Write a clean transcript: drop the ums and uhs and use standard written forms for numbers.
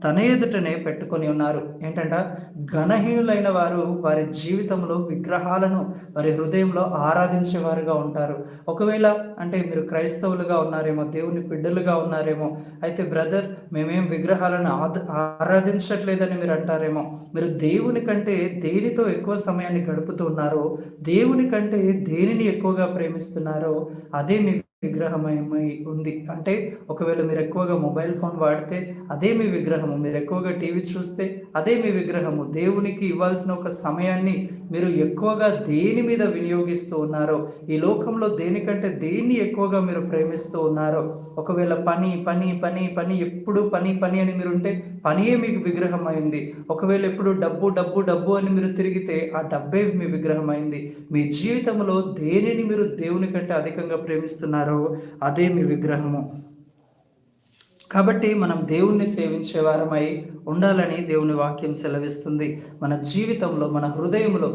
తన ఎదుటనే పెట్టుకొని ఉన్నారు. ఏంటంట, ఘనహీనులైన వారు వారి జీవితంలో విగ్రహాలను వారి హృదయంలో ఆరాధించేవారుగా ఉంటారు. ఒకవేళ అంటే మీరు క్రైస్తవులుగా ఉన్నారేమో, దేవుని బిడ్డలుగా ఉన్నారేమో, అయితే బ్రదర్ మేమేం విగ్రహాలను ఆరాధించట్లేదని మీరు అంటారేమో. మీరు దేవుని కంటే దేనితో ఎక్కువ సమయాన్ని గడుపుతూ ఉన్నారో, దేవుని కంటే దేనిని ఎక్కువగా ప్రేమిస్తున్నారో అదే మీ విగ్రహమయమై ఉంది. అంటే ఒకవేళ మీరు ఎక్కువగా మొబైల్ ఫోన్ వాడితే అదే మీ విగ్రహము. మీరు ఎక్కువగా టీవీ చూస్తే అదే మీ విగ్రహము. దేవునికి ఇవ్వాల్సిన ఒక సమయాన్ని మీరు ఎక్కువగా దేని మీద వినియోగిస్తూ ఉన్నారో, ఈ లోకంలో దేనికంటే దేన్ని ఎక్కువగా మీరు ప్రేమిస్తూ ఉన్నారో, ఒకవేళ పని పని పని పని ఎప్పుడు పని పని అని మీరుంటే పనియే మీకు విగ్రహం అయింది. ఒకవేళ ఎప్పుడు డబ్బు డబ్బు డబ్బు అని మీరు తిరిగితే ఆ డబ్బే మీ విగ్రహం అయింది. మీ జీవితంలో దేనిని మీరు దేవుని కంటే అధికంగా ప్రేమిస్తున్నారో అదే మీ విగ్రహము. కాబట్టి మనం దేవుణ్ణి సేవించే వారమై ఉండాలని దేవుని వాక్యం సెలవిస్తుంది. మన జీవితంలో, మన హృదయంలో